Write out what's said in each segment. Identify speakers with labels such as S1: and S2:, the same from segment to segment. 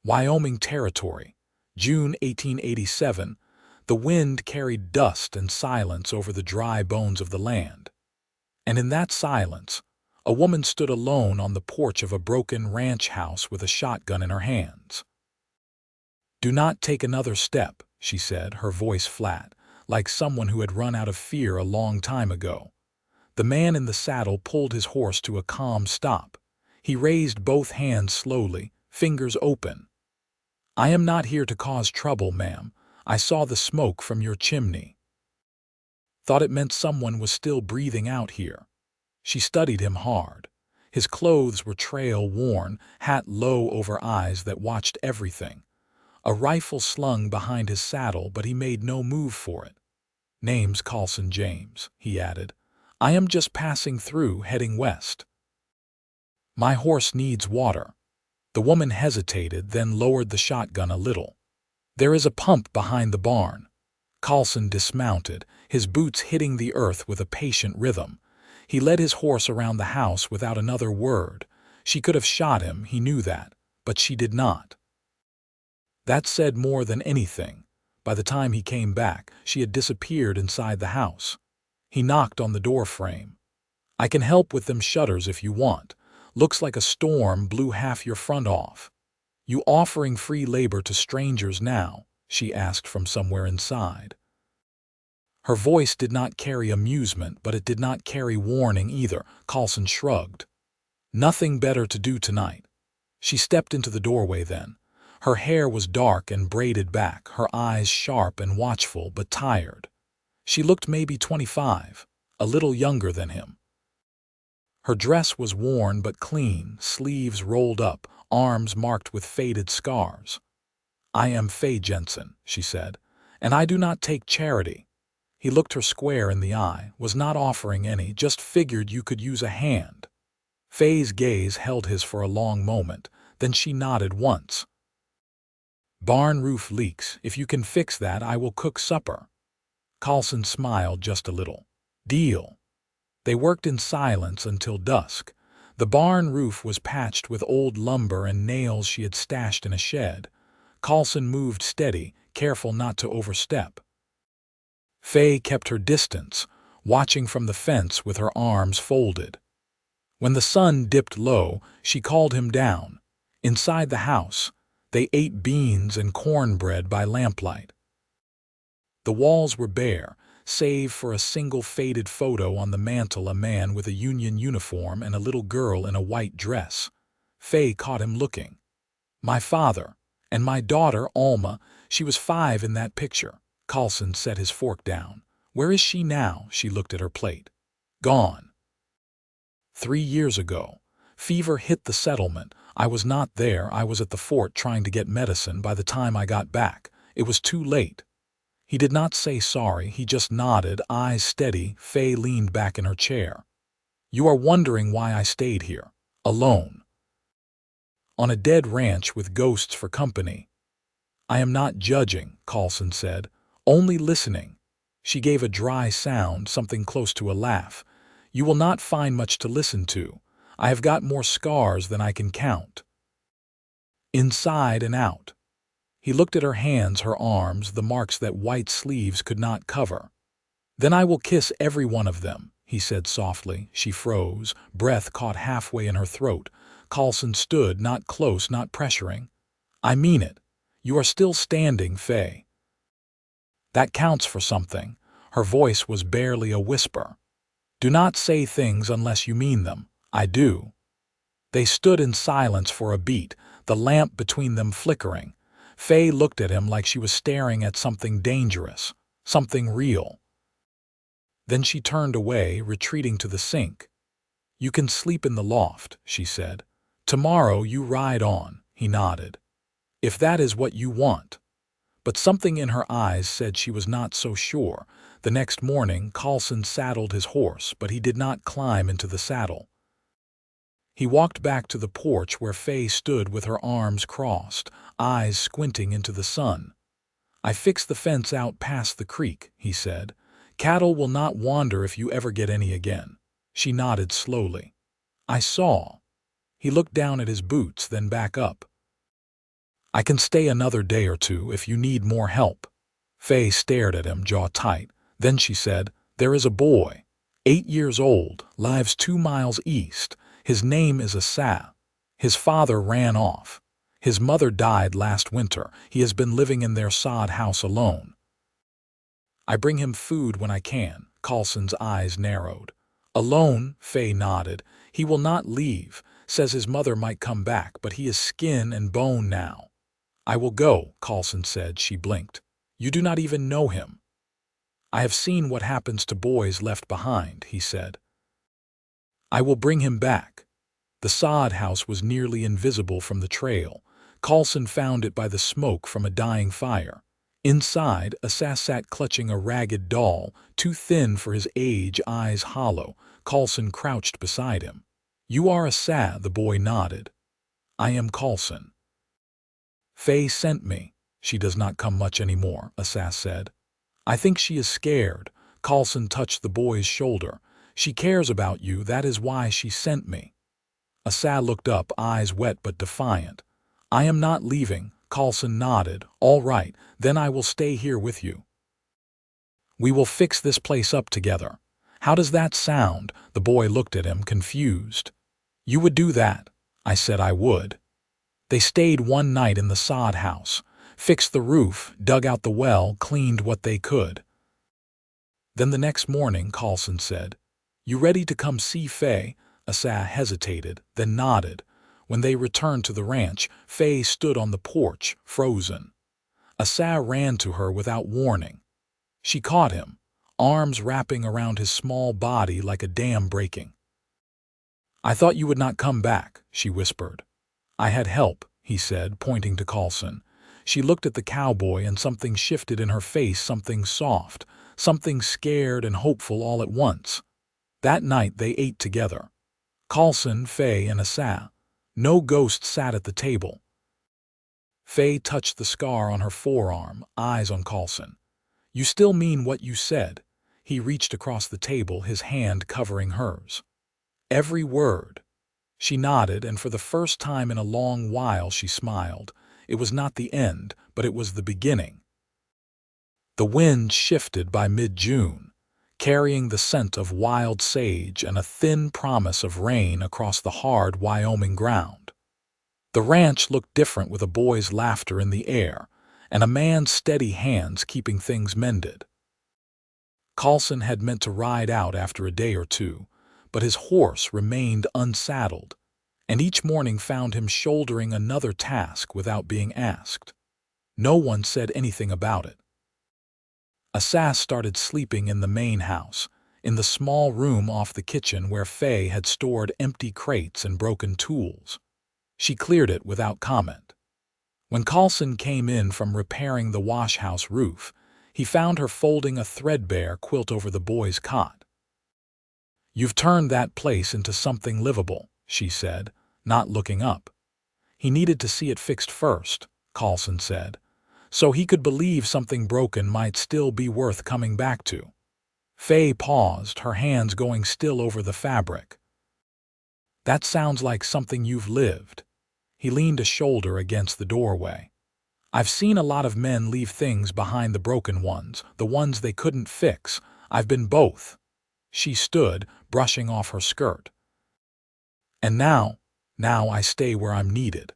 S1: Wyoming Territory, June 1887. The wind carried dust and silence over the dry bones of the land. And in that silence, a woman stood alone on the porch of a broken ranch house with a shotgun in her hands. "Do not take another step," she said, her voice flat, like someone who had run out of fear a long time ago. The man in the saddle pulled his horse to a calm stop. He raised both hands slowly, fingers open. "I am not here to cause trouble, ma'am. I saw the smoke from your chimney. Thought it meant someone was still breathing out here." She studied him hard. His clothes were trail-worn, hat low over eyes that watched everything. A rifle slung behind his saddle, but he made no move for it. "Name's Colson James," he added. "I am just passing through, heading west. My horse needs water." The woman hesitated, then lowered the shotgun a little. "There is a pump behind the barn." Colson dismounted, his boots hitting the earth with a patient rhythm. He led his horse around the house without another word. She could have shot him, he knew that, but she did not. That said more than anything. By the time he came back, she had disappeared inside the house. He knocked on the door frame. "I can help with them shutters if you want. Looks like a storm blew half your front off." "You offering free labor to strangers now?" she asked from somewhere inside. Her voice did not carry amusement, but it did not carry warning either. Colson shrugged. "Nothing better to do tonight." She stepped into the doorway then. Her hair was dark and braided back, her eyes sharp and watchful but tired. She looked maybe 25, a little younger than him. Her dress was worn but clean, sleeves rolled up, arms marked with faded scars. "I am Faye Jensen," she said, "and I do not take charity." He looked her square in the eye, was not offering any, just figured you could use a hand. Faye's gaze held his for a long moment, then she nodded once. "Barn roof leaks. If you can fix that, I will cook supper." Colson smiled just a little. "Deal." They worked in silence until dusk. The barn roof was patched with old lumber and nails she had stashed in a shed. Colson moved steady, careful not to overstep. Faye kept her distance, watching from the fence with her arms folded. When the sun dipped low, she called him down. Inside the house, they ate beans and cornbread by lamplight. The walls were bare, save for a single faded photo on the mantel, a man with a Union uniform and a little girl in a white dress. Faye caught him looking. "My father, and my daughter, Alma, she was 5 in that picture." Colson set his fork down. "Where is she now?" She looked at her plate. "Gone. 3 years ago. Fever hit the settlement. I was not there. I was at the fort trying to get medicine. By the time I got back, it was too late." He did not say sorry, he just nodded, eyes steady. Faye leaned back in her chair. "You are wondering why I stayed here, alone, on a dead ranch with ghosts for company." "I am not judging," Colson said, "only listening." She gave a dry sound, something close to a laugh. "You will not find much to listen to. I have got more scars than I can count. Inside and out." He looked at her hands, her arms, the marks that white sleeves could not cover. "Then I will kiss every one of them," he said softly. She froze, breath caught halfway in her throat. Colson stood, not close, not pressuring. "I mean it. You are still standing, Faye. That counts for something." Her voice was barely a whisper. "Do not say things unless you mean them." "I do." They stood in silence for a beat, the lamp between them flickering. Faye looked at him like she was staring at something dangerous, something real. Then she turned away, retreating to the sink. "You can sleep in the loft," she said. "Tomorrow you ride on." He nodded. "If that is what you want." But something in her eyes said she was not so sure. The next morning, Colson saddled his horse, but he did not climb into the saddle. He walked back to the porch where Faye stood with her arms crossed, eyes squinting into the sun. "I fixed the fence out past the creek," he said. "Cattle will not wander if you ever get any again." She nodded slowly. "I saw." He looked down at his boots, then back up. I can stay another day or two if you need more help. Faye stared at him, jaw tight. Then she said, "There is a boy, 8 years old, lives 2 miles east. His name is Asa. His father ran off. His mother died last winter. He has been living in their sod house alone. I bring him food when I can." Colson's eyes narrowed. "Alone?" Faye nodded. "He will not leave. Says his mother might come back, but he is skin and bone now." "I will go," Colson said. She blinked. "You do not even know him." "I have seen what happens to boys left behind," he said. "I will bring him back." The sod house was nearly invisible from the trail. Colson found it by the smoke from a dying fire. Inside, Asa sat clutching a ragged doll, too thin for his age, eyes hollow. Colson crouched beside him. "You are Asa," the boy nodded. "I am Colson." "Faye sent me. She does not come much anymore," Asa said. "I think she is scared." Colson touched the boy's shoulder. "She cares about you, that is why she sent me." Asa looked up, eyes wet but defiant. "I am not leaving." Colson nodded. "All right, then I will stay here with you. We will fix this place up together." "How does that sound?" The boy looked at him, confused. "You would do that?" I said I would. They stayed one night in the sod house, fixed the roof, dug out the well, cleaned what they could. Then the next morning, Colson said, "You ready to come see Faye?" Asa hesitated, then nodded. When they returned to the ranch, Faye stood on the porch, frozen. Asa ran to her without warning. She caught him, arms wrapping around his small body like a dam breaking. "I thought you would not come back," she whispered. "I had help," he said, pointing to Colson. She looked at the cowboy and something shifted in her face, something soft, something scared and hopeful all at once. That night they ate together. Colson, Faye, and Asa. No ghost sat at the table. Faye touched the scar on her forearm, eyes on Colson. "You still mean what you said?" He reached across the table, his hand covering hers. "Every word." She nodded, and for the first time in a long while she smiled. It was not the end, but it was the beginning. The wind shifted by mid-June, carrying the scent of wild sage and a thin promise of rain across the hard Wyoming ground. The ranch looked different with a boy's laughter in the air and a man's steady hands keeping things mended. Colson had meant to ride out after a day or two, but his horse remained unsaddled, and each morning found him shouldering another task without being asked. No one said anything about it. Asa started sleeping in the main house, in the small room off the kitchen where Faye had stored empty crates and broken tools. She cleared it without comment. When Colson came in from repairing the wash house roof, he found her folding a threadbare quilt over the boy's cot. "You've turned that place into something livable," she said, not looking up. "He needed to see it fixed first," Colson said, "so he could believe something broken might still be worth coming back to." Faye paused, her hands going still over the fabric. "That sounds like something you've lived." He leaned a shoulder against the doorway. "I've seen a lot of men leave things behind, the broken ones, the ones they couldn't fix. I've been both." She stood, brushing off her skirt. "And now I stay where I'm needed."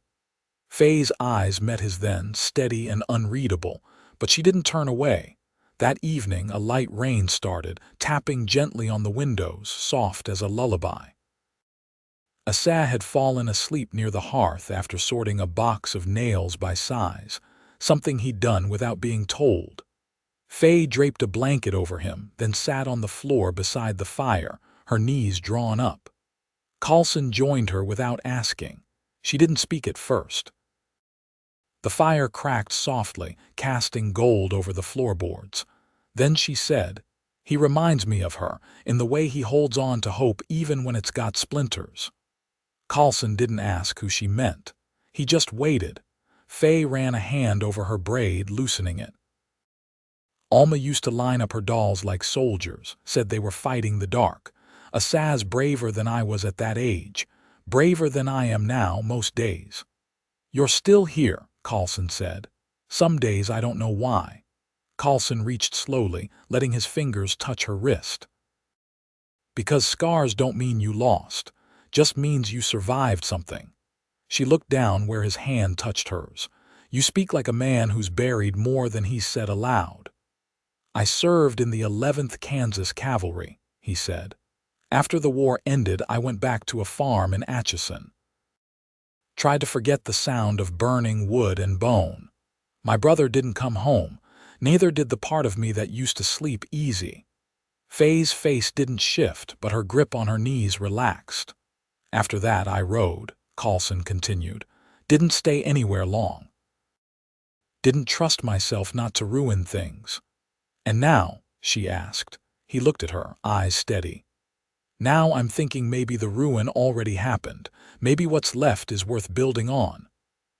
S1: Faye's eyes met his then, steady and unreadable, but she didn't turn away. That evening a light rain started, tapping gently on the windows, soft as a lullaby. Asa had fallen asleep near the hearth after sorting a box of nails by size, something he'd done without being told. Faye draped a blanket over him, then sat on the floor beside the fire, her knees drawn up. Colson joined her without asking. She didn't speak at first. The fire cracked softly, casting gold over the floorboards. Then she said, "He reminds me of her, in the way he holds on to hope even when it's got splinters." Colson didn't ask who she meant. He just waited. Faye ran a hand over her braid, loosening it. "Alma used to line up her dolls like soldiers, said they were fighting the dark. Asa's braver than I was at that age, braver than I am now most days." "You're still here," Colson said. "Some days I don't know why." Colson reached slowly, letting his fingers touch her wrist. "Because scars don't mean you lost, just means you survived something." She looked down where his hand touched hers. "You speak like a man who's buried more than he's said aloud." "I served in the 11th Kansas Cavalry," he said. "After the war ended, I went back to a farm in Atchison. Tried to forget the sound of burning wood and bone. My brother didn't come home, neither did the part of me that used to sleep easy." Faye's face didn't shift, but her grip on her knees relaxed. "After that I rode," Colson continued. "Didn't stay anywhere long. Didn't trust myself not to ruin things." "And now?" she asked. He looked at her, eyes steady. "Now I'm thinking maybe the ruin already happened. Maybe what's left is worth building on."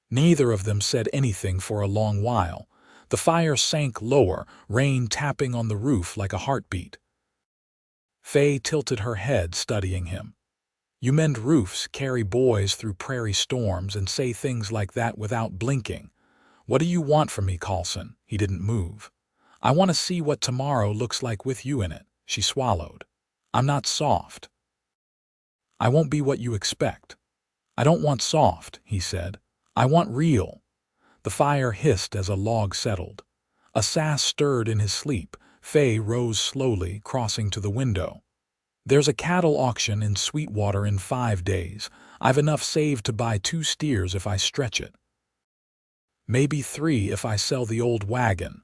S1: Neither of them said anything for a long while. The fire sank lower, rain tapping on the roof like a heartbeat. Faye tilted her head, studying him. "You mend roofs, carry boys through prairie storms, and say things like that without blinking. What do you want from me, Colson?" He didn't move. "I want to see what tomorrow looks like with you in it." She swallowed. "I'm not soft." "I won't be what you expect." "I don't want soft," he said. "I want real." The fire hissed as a log settled. A sass stirred in his sleep. Faye rose slowly, crossing to the window. "There's a cattle auction in Sweetwater in 5 days. I've enough saved to buy 2 steers if I stretch it. Maybe 3 if I sell the old wagon."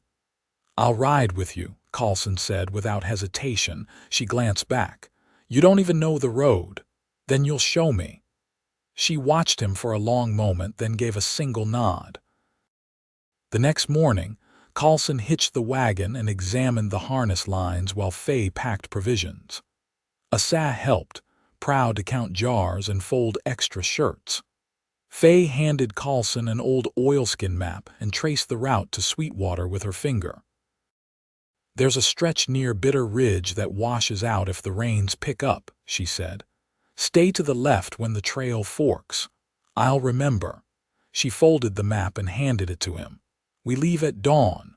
S1: "I'll ride with you," Colson said without hesitation. She glanced back. "You don't even know the road. Then you'll show me." She watched him for a long moment, then gave a single nod. The next morning, Colson hitched the wagon and examined the harness lines while Faye packed provisions. Asa helped, proud to count jars and fold extra shirts. Faye handed Colson an old oilskin map and traced the route to Sweetwater with her finger. "There's a stretch near Bitter Ridge that washes out if the rains pick up," she said. "Stay to the left when the trail forks." "I'll remember." She folded the map and handed it to him. "We leave at dawn."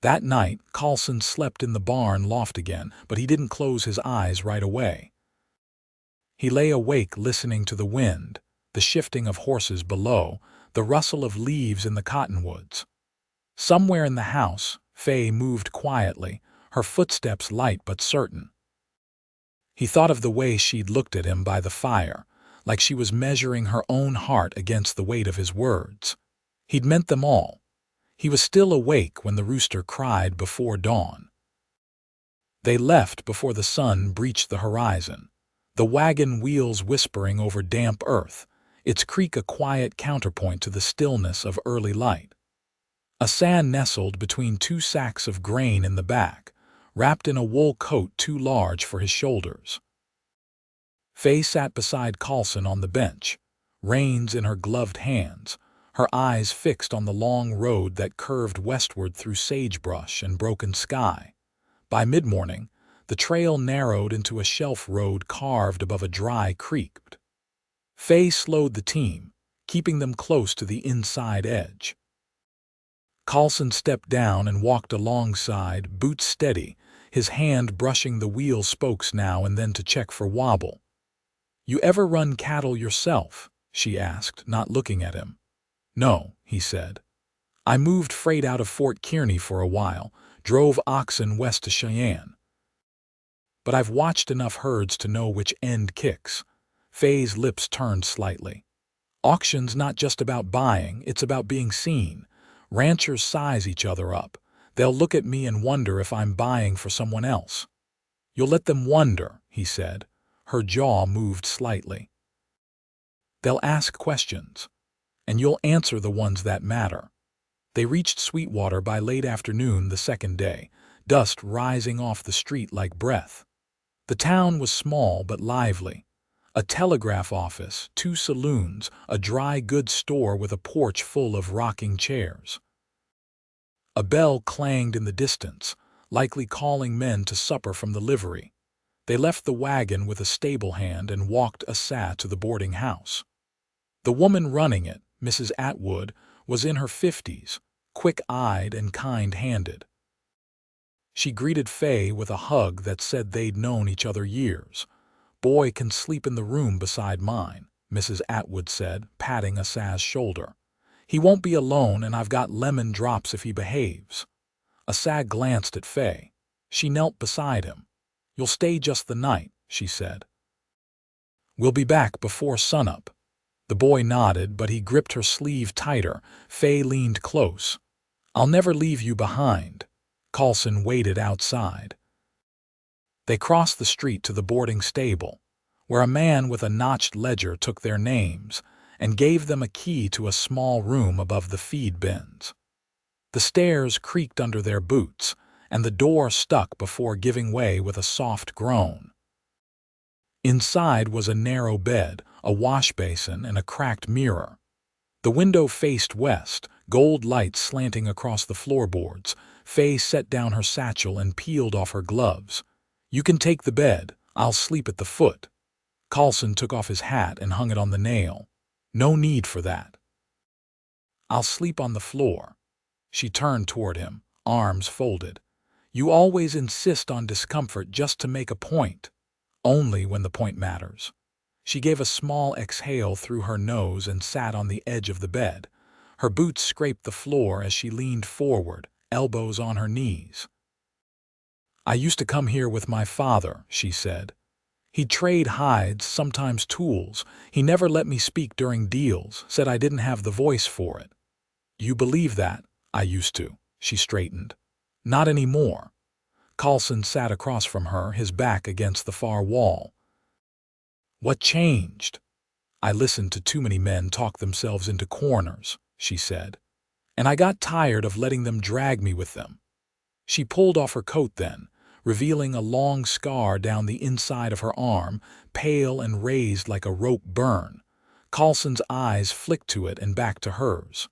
S1: That night, Colson slept in the barn loft again, but he didn't close his eyes right away. He lay awake listening to the wind, the shifting of horses below, the rustle of leaves in the cottonwoods. Somewhere in the house, Faye moved quietly, her footsteps light but certain. He thought of the way she'd looked at him by the fire, like she was measuring her own heart against the weight of his words. He'd meant them all. He was still awake when the rooster cried before dawn. They left before the sun breached the horizon, the wagon wheels whispering over damp earth, its creak a quiet counterpoint to the stillness of early light. Asa nestled between 2 sacks of grain in the back, wrapped in a wool coat too large for his shoulders. Faye sat beside Colson on the bench, reins in her gloved hands, her eyes fixed on the long road that curved westward through sagebrush and broken sky. By mid-morning, the trail narrowed into a shelf road carved above a dry creek. Faye slowed the team, keeping them close to the inside edge. Colson stepped down and walked alongside, boots steady, his hand brushing the wheel spokes now and then to check for wobble. "You ever run cattle yourself?" she asked, not looking at him. "No," he said. "I moved freight out of Fort Kearny for a while, drove oxen west to Cheyenne. But I've watched enough herds to know which end kicks." Faye's lips turned slightly. "Auction's not just about buying, it's about being seen. Ranchers size each other up. They'll look at me and wonder if I'm buying for someone else." "You'll let them wonder," he said. Her jaw moved slightly. "They'll ask questions, and you'll answer the ones that matter." They reached Sweetwater by late afternoon the second day, dust rising off the street like breath. The town was small but lively. A telegraph office, 2 saloons, a dry goods store with a porch full of rocking chairs. A bell clanged in the distance, likely calling men to supper from the livery. They left the wagon with a stable hand and walked Asa to the boarding house. The woman running it, Mrs. Atwood, was in her 50s, quick-eyed and kind-handed. She greeted Faye with a hug that said they'd known each other years. "Boy can sleep in the room beside mine," Mrs. Atwood said, patting Asaz's shoulder. "He won't be alone, and I've got lemon drops if he behaves." Asaz glanced at Faye. She knelt beside him. "You'll stay just the night," she said. "We'll be back before sunup." The boy nodded, but he gripped her sleeve tighter. Faye leaned close. "I'll never leave you behind." Colson waited outside. They crossed the street to the boarding stable, where a man with a notched ledger took their names and gave them a key to a small room above the feed bins. The stairs creaked under their boots, and the door stuck before giving way with a soft groan. Inside was a narrow bed, a wash basin, and a cracked mirror. The window faced west, gold light slanting across the floorboards. Faye set down her satchel and peeled off her gloves. "You can take the bed. I'll sleep at the foot." Colson took off his hat and hung it on the nail. "No need for that." "I'll sleep on the floor." She turned toward him, arms folded. "You always insist on discomfort just to make a point." "Only when the point matters." She gave a small exhale through her nose and sat on the edge of the bed. Her boots scraped the floor as she leaned forward, elbows on her knees. "I used to come here with my father," she said. "He'd trade hides, sometimes tools. He never let me speak during deals, said I didn't have the voice for it." "You believe that?" "I used to." She straightened. "Not anymore." Colson sat across from her, his back against the far wall. "What changed?" "I listened to too many men talk themselves into corners," she said. "And I got tired of letting them drag me with them." She pulled off her coat then, revealing a long scar down the inside of her arm, pale and raised like a rope burn. Colson's eyes flicked to it and back to hers.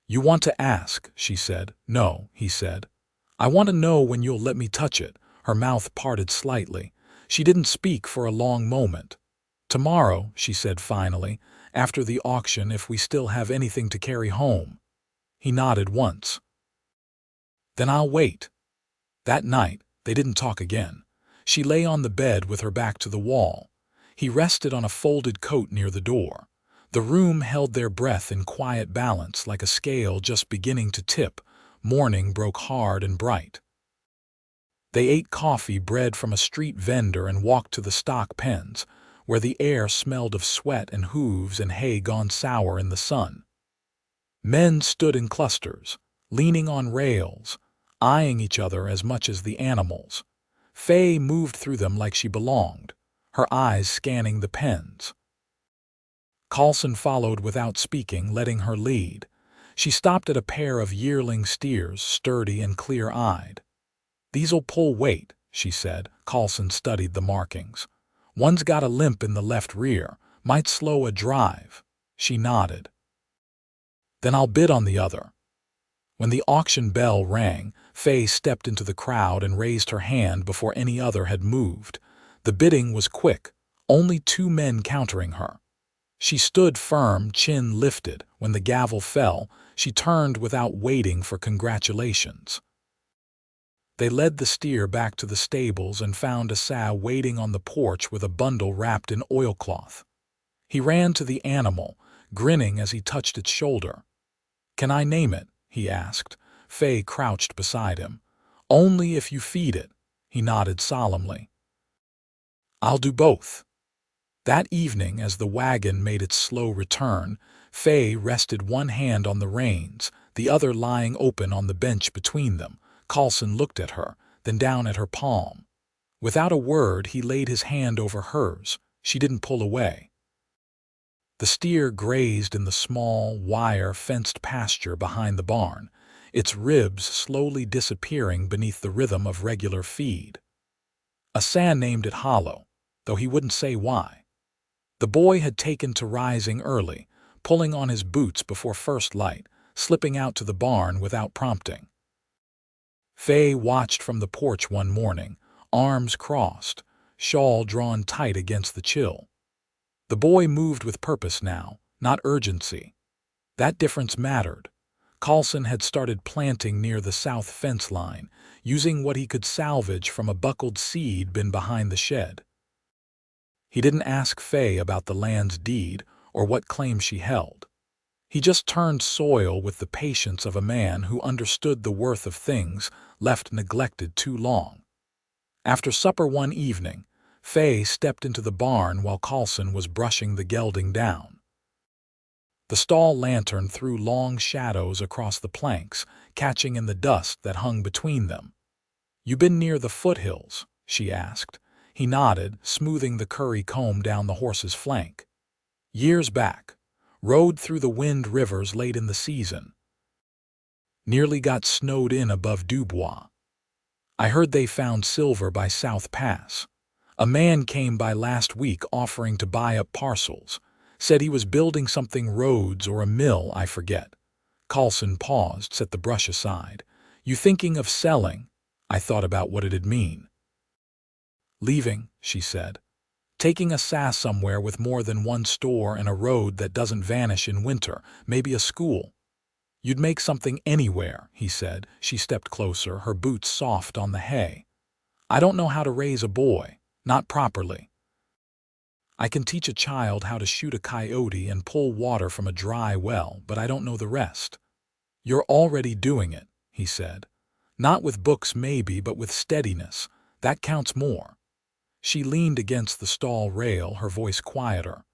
S1: "You want to ask," she said. "No," he said. "I want to know when you'll let me touch it." Her mouth parted slightly. She didn't speak for a long moment. "Tomorrow," she said finally, "after the auction, if we still have anything to carry home." He nodded once. "Then I'll wait." That night, they didn't talk again. She lay on the bed with her back to the wall. He rested on a folded coat near the door. The room held their breath in quiet balance, like a scale just beginning to tip. Morning broke hard and bright. They ate coffee bred from a street vendor and walked to the stock pens, where the air smelled of sweat and hooves and hay gone sour in the sun. Men stood in clusters, leaning on rails, eyeing each other as much as the animals. Faye moved through them like she belonged, her eyes scanning the pens. Colson followed without speaking, letting her lead. She stopped at a pair of yearling steers, sturdy and clear-eyed. "These'll pull weight," she said. Colson studied the markings. "One's got a limp in the left rear, might slow a drive." She nodded. "Then I'll bid on the other." When the auction bell rang, Faye stepped into the crowd and raised her hand before any other had moved. The bidding was quick, only 2 men countering her. She stood firm, chin lifted. When the gavel fell, she turned without waiting for congratulations. They led the steer back to the stables and found Asaz waiting on the porch with a bundle wrapped in oilcloth. He ran to the animal, grinning as he touched its shoulder. "Can I name it?" he asked. Faye crouched beside him. "Only if you feed it." He nodded solemnly. "I'll do both." That evening, as the wagon made its slow return, Faye rested one hand on the reins, the other lying open on the bench between them. Colson looked at her, then down at her palm. Without a word, he laid his hand over hers. She didn't pull away. The steer grazed in the small, wire-fenced pasture behind the barn, its ribs slowly disappearing beneath the rhythm of regular feed. Asaz named it Hollow, though he wouldn't say why. The boy had taken to rising early, pulling on his boots before first light, slipping out to the barn without prompting. Faye watched from the porch one morning, arms crossed, shawl drawn tight against the chill. The boy moved with purpose now, not urgency. That difference mattered. Colson had started planting near the south fence line, using what he could salvage from a buckled seed bin behind the shed. He didn't ask Faye about the land's deed or what claim she held. He just turned soil with the patience of a man who understood the worth of things left neglected too long. After supper one evening, Faye stepped into the barn while Colson was brushing the gelding down. The stall lantern threw long shadows across the planks, catching in the dust that hung between them. "You been near the foothills?" she asked. He nodded, smoothing the curry comb down the horse's flank. "Years back. Rode through the Wind Rivers late in the season. Nearly got snowed in above Dubois. I heard they found silver by South Pass. A man came by last week offering to buy up parcels. Said he was building something roads or a mill, I forget." Colson paused, set the brush aside. "You thinking of selling?" I thought about what it'd mean. "Leaving," she said. "Taking a sass somewhere with more than one store and a road that doesn't vanish in winter, maybe a school." "You'd make something anywhere," he said. She stepped closer, her boots soft on the hay. "I don't know how to raise a boy, not properly. I can teach a child how to shoot a coyote and pull water from a dry well, but I don't know the rest." "You're already doing it," he said. "Not with books maybe, but with steadiness. That counts more." She leaned against the stall rail, her voice quieter.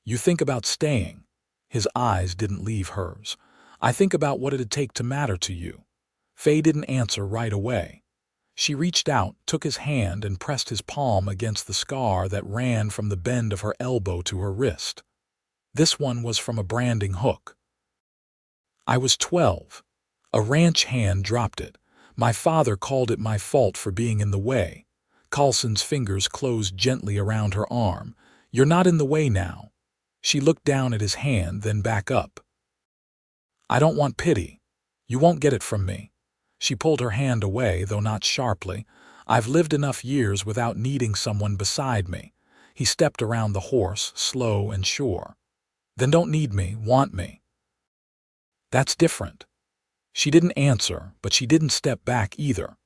S1: "You think about staying?" His eyes didn't leave hers. "I think about what it'd take to matter to you." Faye didn't answer right away. She reached out, took his hand, and pressed his palm against the scar that ran from the bend of her elbow to her wrist. This one was from a branding hook. "I was 12. A ranch hand dropped it. My father called it my fault for being in the way." Colson's fingers closed gently around her arm. "You're not in the way now." She looked down at his hand, then back up. "I don't want pity. You won't get it from me." She pulled her hand away, though not sharply. "I've lived enough years without needing someone beside me." He stepped around the horse, slow and sure. "Then don't need me, want me." "That's different." She didn't answer, but she didn't step back either.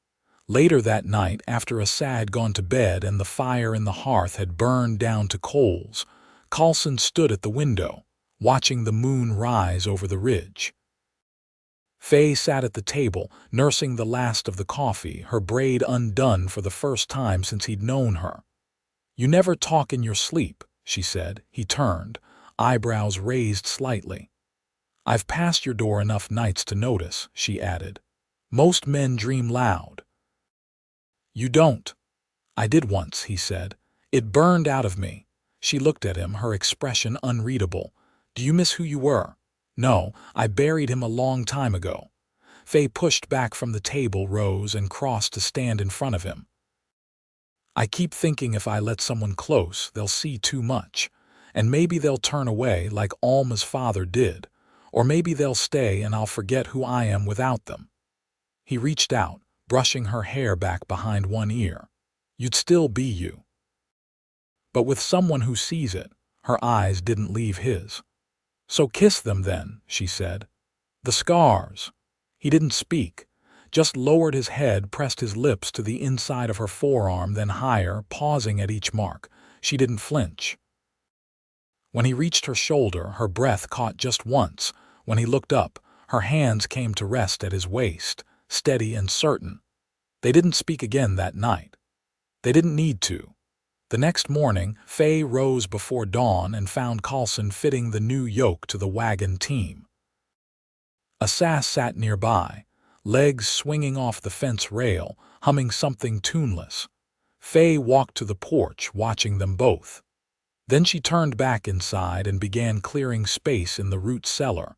S1: Later that night, after Asa had gone to bed and the fire in the hearth had burned down to coals, Colson stood at the window, watching the moon rise over the ridge. Faye sat at the table, nursing the last of the coffee, her braid undone for the first time since he'd known her. "You never talk in your sleep," she said. He turned, eyebrows raised slightly. "I've passed your door enough nights to notice," she added. "Most men dream loud." "You don't." "I did once," he said. "It burned out of me." She looked at him, her expression unreadable. "Do you miss who you were?" "No, I buried him a long time ago." Faye pushed back from the table, rose, and crossed to stand in front of him. "I keep thinking if I let someone close, they'll see too much. And maybe they'll turn away like Alma's father did. Or maybe they'll stay and I'll forget who I am without them." He reached out, brushing her hair back behind one ear. "You'd still be you." But with someone who sees it, her eyes didn't leave his. "So kiss them then," she said. "The scars." He didn't speak, just lowered his head, pressed his lips to the inside of her forearm, then higher, pausing at each mark. She didn't flinch. When he reached her shoulder, her breath caught just once. When he looked up, her hands came to rest at his waist, steady and certain. They didn't speak again that night. They didn't need to. The next morning, Faye rose before dawn and found Colson fitting the new yoke to the wagon team. Asa sat nearby, legs swinging off the fence rail, humming something tuneless. Faye walked to the porch, watching them both. Then she turned back inside and began clearing space in the root cellar.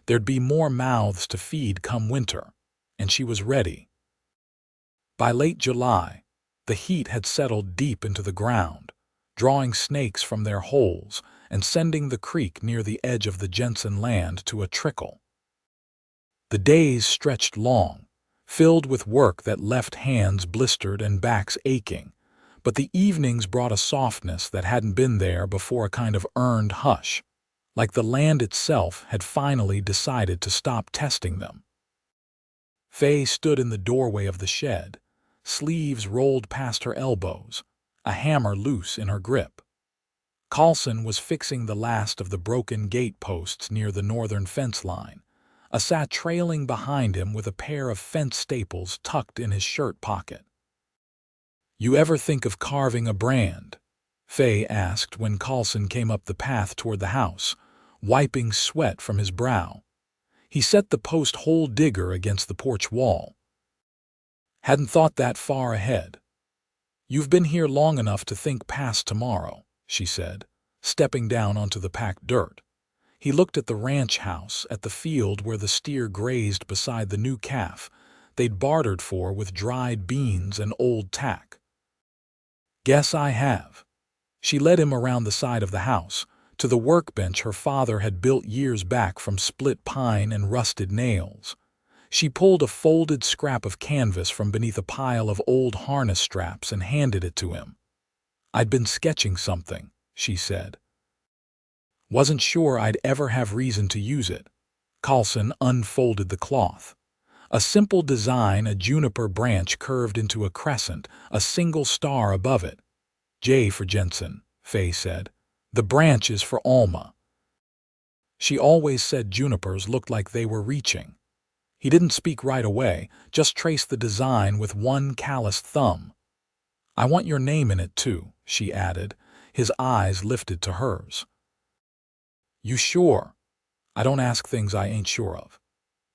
S1: There'd be more mouths to feed come winter, and she was ready. By late July, the heat had settled deep into the ground, drawing snakes from their holes and sending the creek near the edge of the Jensen land to a trickle. The days stretched long, filled with work that left hands blistered and backs aching, but the evenings brought a softness that hadn't been there before, a kind of earned hush. like the land itself had finally decided to stop testing them. Faye stood in the doorway of the shed, sleeves rolled past her elbows, a hammer loose in her grip. Colson was fixing the last of the broken gate posts near the northern fence line, Asa trailing behind him with a pair of fence staples tucked in his shirt pocket. "You ever think of carving a brand?" Faye asked when Colson came up the path toward the house, wiping sweat from his brow. He set the post hole digger against the porch wall. "Hadn't thought that far ahead." "You've been here long enough to think past tomorrow," she said, stepping down onto the packed dirt. He looked at the ranch house, at the field where the steer grazed beside the new calf they'd bartered for with dried beans and old tack. "Guess I have." She led him around the side of the house, to the workbench her father had built years back from split pine and rusted nails. She pulled a folded scrap of canvas from beneath a pile of old harness straps and handed it to him. "I'd been sketching something," she said. "Wasn't sure I'd ever have reason to use it." Colson unfolded the cloth. A simple design, a juniper branch curved into a crescent, a single star above it. "J for Jensen," Faye said. "The branch is for Alma." She always said junipers looked like they were reaching. He didn't speak right away, just traced the design with one calloused thumb. "I want your name in it, too," she added, his eyes lifted to hers. "You sure?" "I don't ask things I ain't sure of."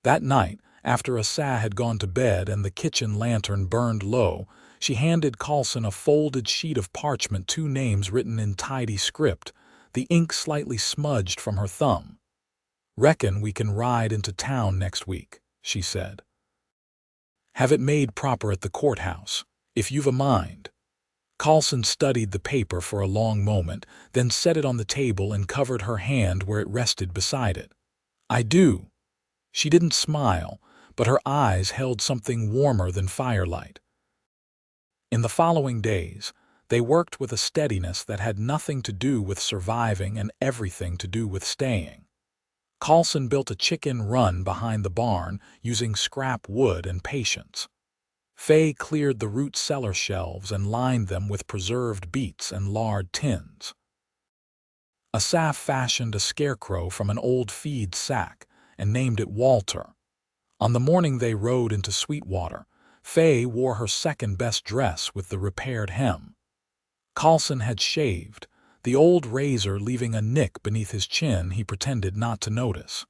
S1: That night, after Asa had gone to bed and the kitchen lantern burned low, she handed Colson a folded sheet of parchment, two names written in tidy script, the ink slightly smudged from her thumb. "Reckon we can ride into town next week," she said. "Have it made proper at the courthouse, if you've a mind." Colson studied the paper for a long moment, then set it on the table and covered her hand where it rested beside it. "I do." She didn't smile, but her eyes held something warmer than firelight. In the following days, they worked with a steadiness that had nothing to do with surviving and everything to do with staying. Colson built a chicken run behind the barn using scrap wood and patience. Faye cleared the root cellar shelves and lined them with preserved beets and lard tins. Asaph fashioned a scarecrow from an old feed sack and named it Walter. On the morning they rode into Sweetwater, Faye wore her second-best dress with the repaired hem. Colson had shaved, the old razor leaving a nick beneath his chin he pretended not to notice.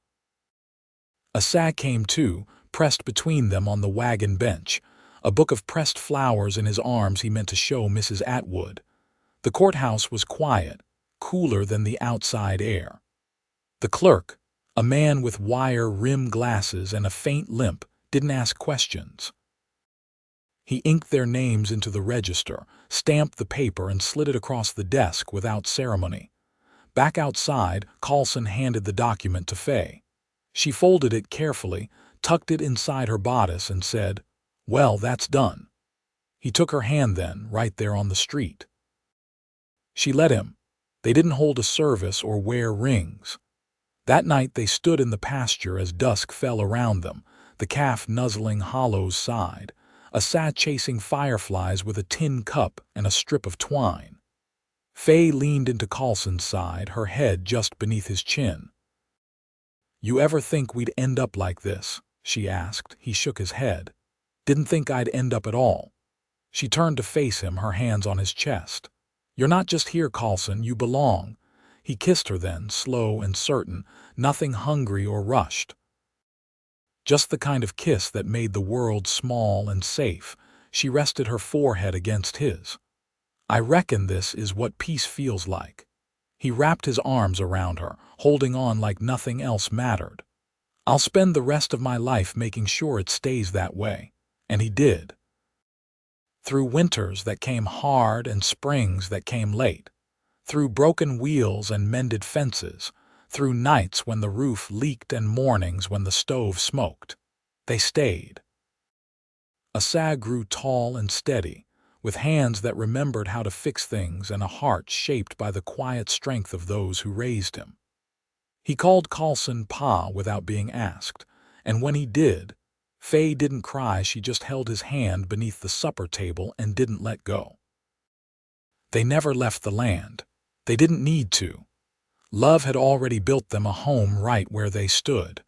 S1: Asa came too, pressed between them on the wagon bench, a book of pressed flowers in his arms he meant to show Mrs. Atwood. The courthouse was quiet, cooler than the outside air. The clerk, a man with wire-rimmed glasses and a faint limp, didn't ask questions. He inked their names into the register, stamped the paper, and slid it across the desk without ceremony. Back outside, Colson handed the document to Faye. She folded it carefully, tucked it inside her bodice, and said, "Well, that's done." He took her hand then, right there on the street. She let him. They didn't hold a service or wear rings. That night they stood in the pasture as dusk fell around them, the calf nuzzling Hollow's side, Asa chasing fireflies with a tin cup and a strip of twine. Faye leaned into Colson's side, her head just beneath his chin. "You ever think we'd end up like this?" she asked. He shook his head. "Didn't think I'd end up at all." She turned to face him, her hands on his chest. "You're not just here, Colson, you belong." He kissed her then, slow and certain, nothing hungry or rushed. Just the kind of kiss that made the world small and safe. She rested her forehead against his. "I reckon this is what peace feels like." He wrapped his arms around her, holding on like nothing else mattered. "I'll spend the rest of my life making sure it stays that way." And he did. Through winters that came hard and springs that came late, through broken wheels and mended fences, through nights when the roof leaked and mornings when the stove smoked, they stayed. Asa grew tall and steady, with hands that remembered how to fix things and a heart shaped by the quiet strength of those who raised him. He called Colson Pa without being asked, and when he did, Faye didn't cry, she just held his hand beneath the supper table and didn't let go. They never left the land. They didn't need to. Love had already built them a home right where they stood.